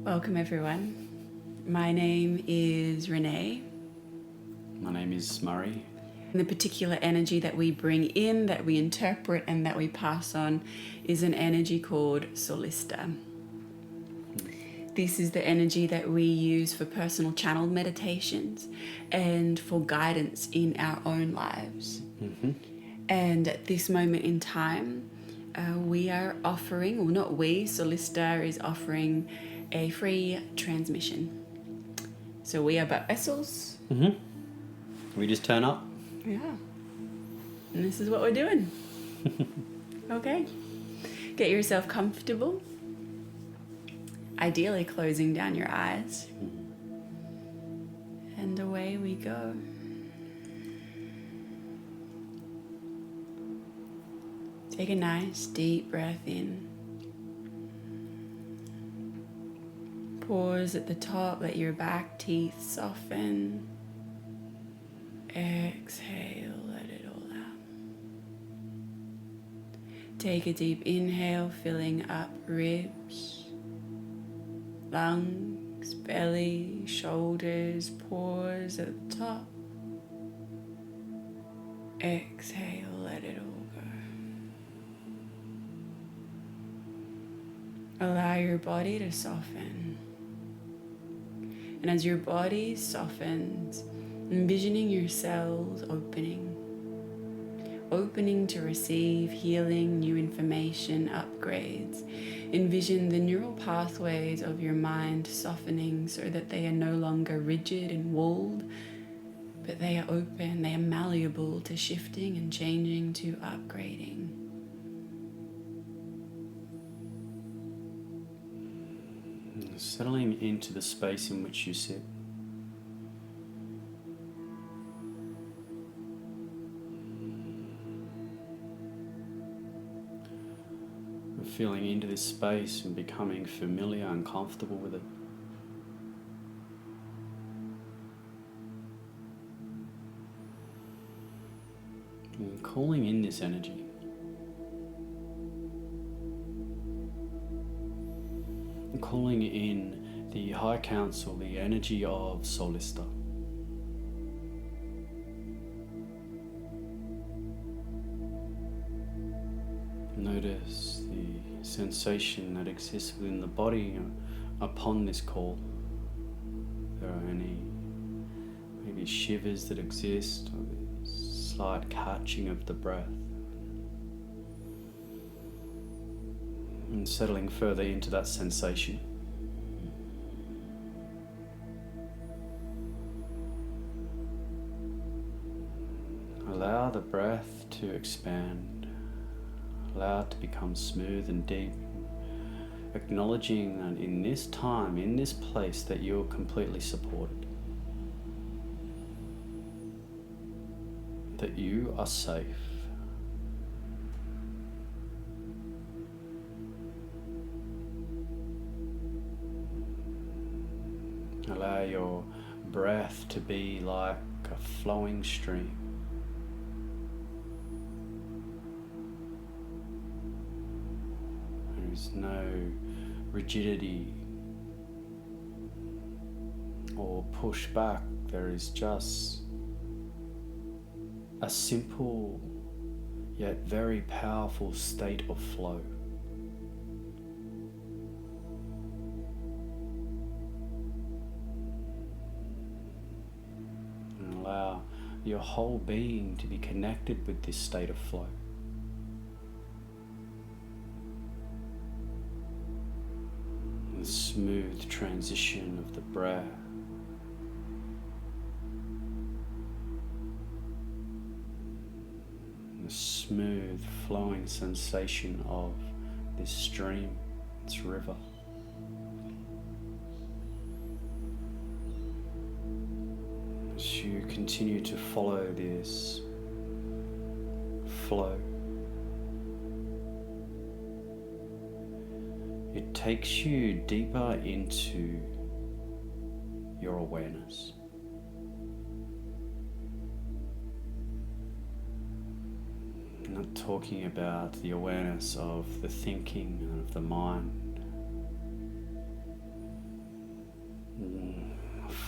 Welcome everyone. My name is Renee. My name is Murray. The particular energy that we bring in, that we interpret and that we pass on is an energy called Soulista. This is the energy that we use for personal channel meditations and for guidance in our own lives. And at this moment in time, we are offering, or not we, Soulista is offering a free transmission. So we are but vessels. We just turn up. Yeah. And this is what we're doing. Okay. Get yourself comfortable. Ideally closing down your eyes. And away we go. Take a nice deep breath in. Pause at the top, let your back teeth soften. Exhale, let it all out. Take a deep inhale, filling up ribs, lungs, belly, shoulders. Pause at the top. Exhale, let it all go. Allow your body to soften. And as your body softens, envisioning your cells opening to receive healing, new information, upgrades. Envision the neural pathways of your mind softening so that they are no longer rigid and walled, but they are open, they are malleable to shifting and changing, to upgrading. Settling into the space in which you sit. Feeling into this space and becoming familiar and comfortable with it. And calling in this energy. And calling in the High Council, the energy of Soulista. Notice the sensation that exists within the body upon this call. If there are any maybe shivers that exist, or the slight catching of the breath. And settling further into that sensation. Allow the breath to expand. Allow it to become smooth and deep, acknowledging that in this time, in this place, that you're completely supported, that you are safe. Allow your breath to be like a flowing stream. There is no rigidity or pushback. There is just a simple yet very powerful state of flow. And allow your whole being to be connected with this state of flow. The smooth transition of the breath. The smooth flowing sensation of this stream, this river. As you continue to follow this flow, it takes you deeper into your awareness. I'm not talking about the awareness of the thinking and of the mind,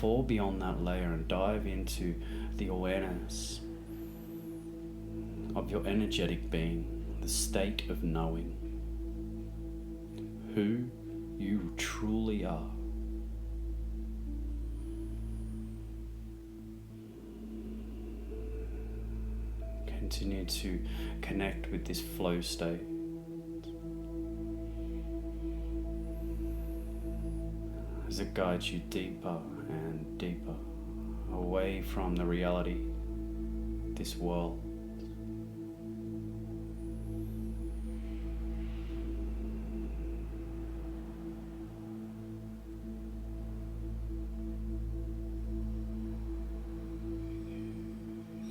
fall beyond that layer and dive into the awareness of your energetic being, the state of knowing who you truly are. Continue to connect with this flow state. As it guides you deeper and deeper away from the reality, this world.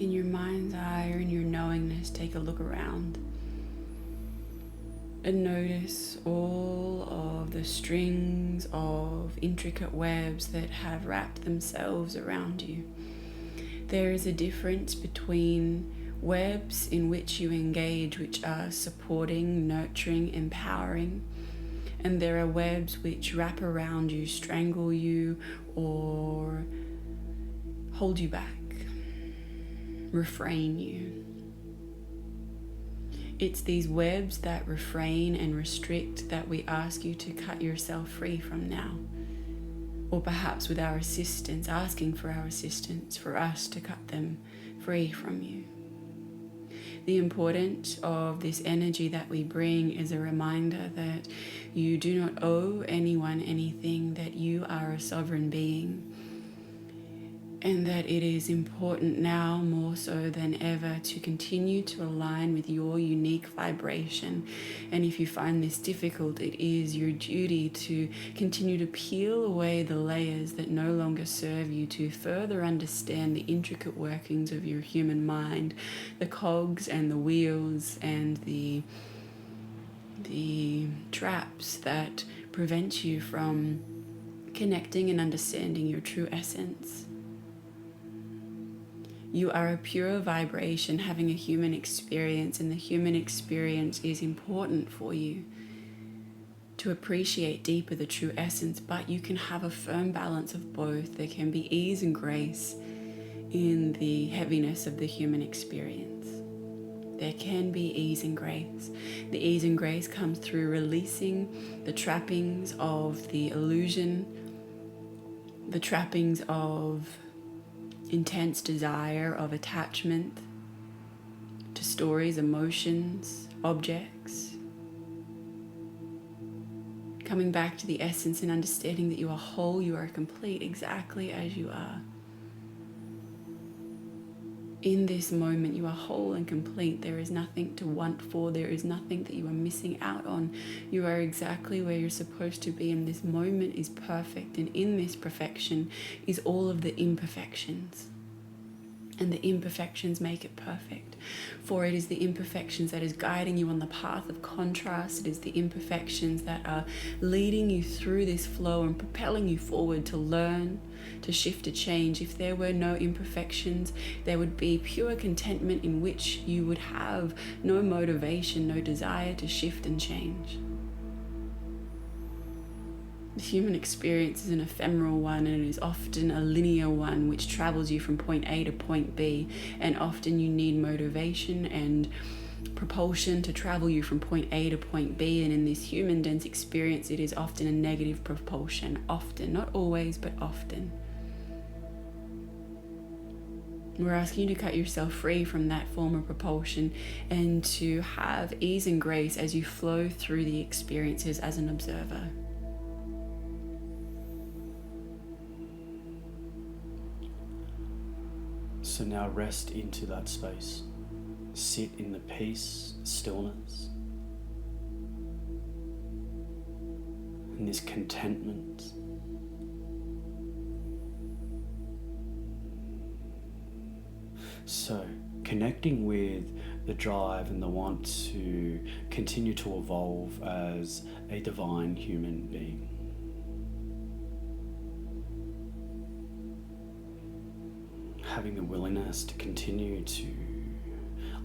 In your mind's eye or in your knowingness, take a look around and notice all of the strings of intricate webs that have wrapped themselves around you. There is a difference between webs in which you engage, which are supporting, nurturing, empowering, and there are webs which wrap around you, strangle you, or hold you back, refrain you. It's these webs that refrain and restrict that we ask you to cut yourself free from now. Or perhaps with our assistance, asking for our assistance for us to cut them free from you. The importance of this energy that we bring is a reminder that you do not owe anyone anything, that you are a sovereign being, and that it is important now more so than ever to continue to align with your unique vibration. And if you find this difficult, it is your duty to continue to peel away the layers that no longer serve you, to further understand the intricate workings of your human mind, the cogs and the wheels and the traps that prevent you from connecting and understanding your true essence. You are a pure vibration having a human experience, and the human experience is important for you to appreciate deeper the true essence, but you can have a firm balance of both. There can be ease and grace in the heaviness of the human experience. There can be ease and grace. The ease and grace comes through releasing the trappings of the illusion, the trappings of intense desire, of attachment to stories, emotions, objects. Coming back to the essence and understanding that you are whole, you are complete exactly as you are. In this moment, you are whole and complete. There is nothing to want for. There is nothing that you are missing out on. You are exactly where you're supposed to be, and this moment is perfect. And in this perfection is all of the imperfections. And the imperfections make it perfect. For it is the imperfections that is guiding you on the path of contrast. It is the imperfections that are leading you through this flow and propelling you forward to learn, to shift, to change. If there were no imperfections, there would be pure contentment in which you would have no motivation, no desire to shift and change. The human experience is an ephemeral one, and it is often a linear one which travels you from point A to point B, and often you need motivation and propulsion to travel you from point A to point B, and in this human dense experience it is often a negative propulsion, often, not always, but often. We're asking you to cut yourself free from that form of propulsion and to have ease and grace as you flow through the experiences as an observer. So now rest into that space. Sit in the peace, stillness, and this contentment. So, connecting with the drive and the want to continue to evolve as a divine human being. Having the willingness to continue to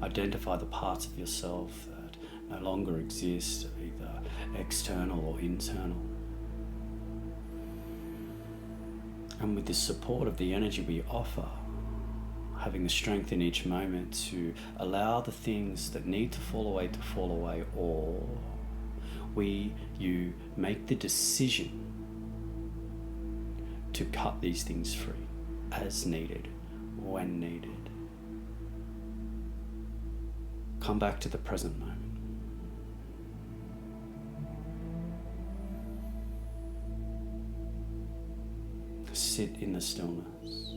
identify the parts of yourself that no longer exist, either external or internal. And with the support of the energy we offer, having the strength in each moment to allow the things that need to fall away, or you make the decision to cut these things free as needed, when needed. Come back to the present moment. Sit in the stillness.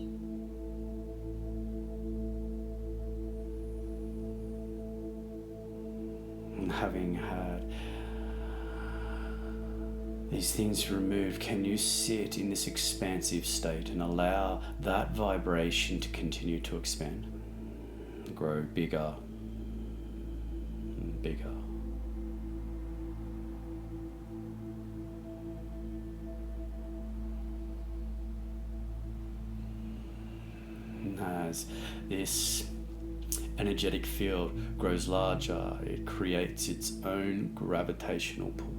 And having had these things removed, can you sit in this expansive state and allow that vibration to continue to expand, grow bigger and bigger? And as this energetic field grows larger, it creates its own gravitational pull.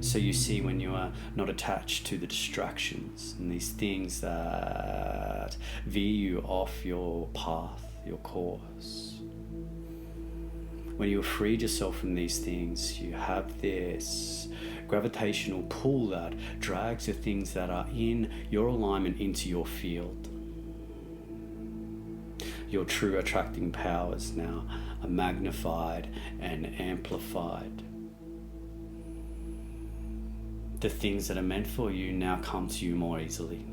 So you see, when you are not attached to the distractions and these things that veer you off your path, your course, when you have freed yourself from these things, you have this gravitational pull that drags the things that are in your alignment into your field. Your true attracting powers now are magnified and amplified. The things that are meant for you now come to you more easily.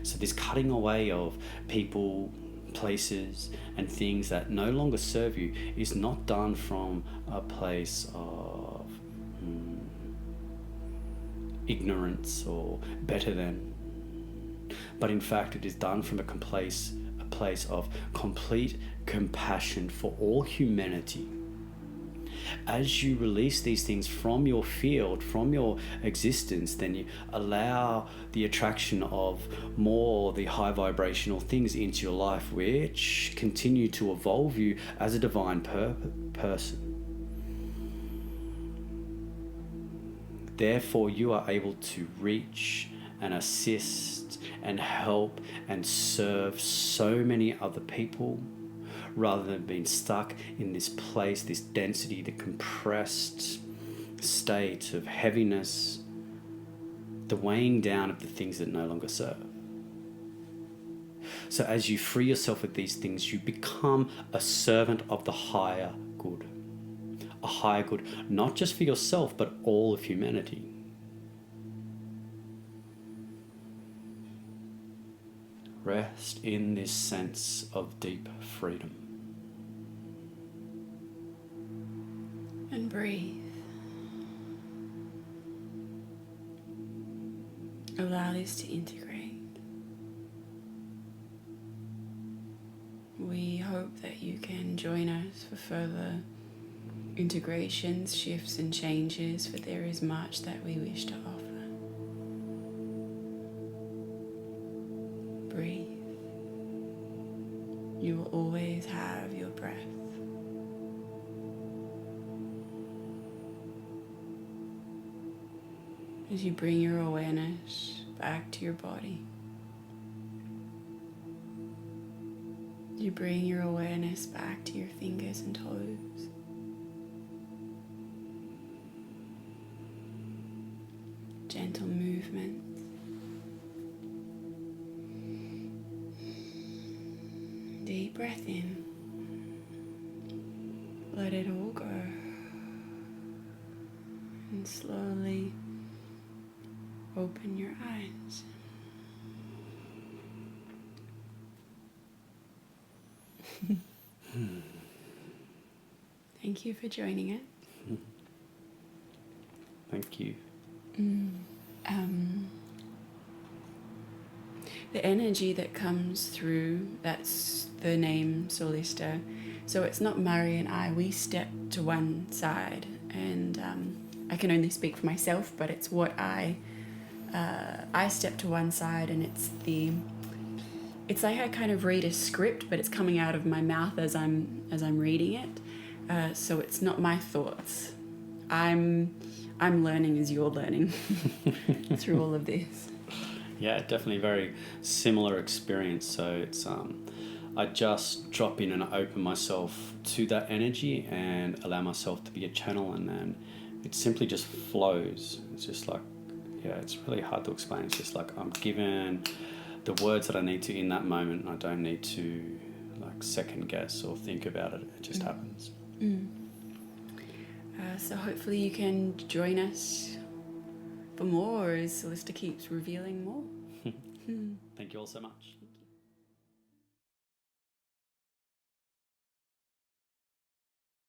So this cutting away of people, places, and things that no longer serve you is not done from a place of ignorance or better than, but in fact it is done from a place of complete compassion for all humanity. As you release these things from your field, from your existence, then you allow the attraction of more the high vibrational things into your life, which continue to evolve you as a divine person. Therefore, you are able to reach and assist and help and serve so many other people, rather than being stuck in this place, this density, the compressed state of heaviness, the weighing down of the things that no longer serve. So as you free yourself of these things, you become a servant of the higher good. A higher good, not just for yourself, but all of humanity. Rest in this sense of deep freedom. And breathe. Allow this to integrate. We hope that you can join us for further integrations, shifts and changes, for there is much that we wish to offer. Breathe. You will always have your breath. As you bring your awareness back to your body, you bring your awareness back to your fingers and toes. Gentle movement. Deep breath in. Let it all go. And slowly open your eyes. Thank you for joining it. Thank you. The energy that comes through, that's the name Soulista. So it's not Mari and I, we step to one side, and I can only speak for myself, but it's what I step to one side, and it's like I kind of read a script, but it's coming out of my mouth as I'm reading it. So it's not my thoughts. I'm learning as you're learning through all of this. Yeah, definitely very similar experience. So it's I just drop in and open myself to that energy and allow myself to be a channel, and then it simply just flows. It's just like, yeah, it's really hard to explain. It's just like I'm given the words that I need to in that moment. I don't need to like second guess or think about it. It just happens. So hopefully you can join us for more as Soulista keeps revealing more. Thank you all so much.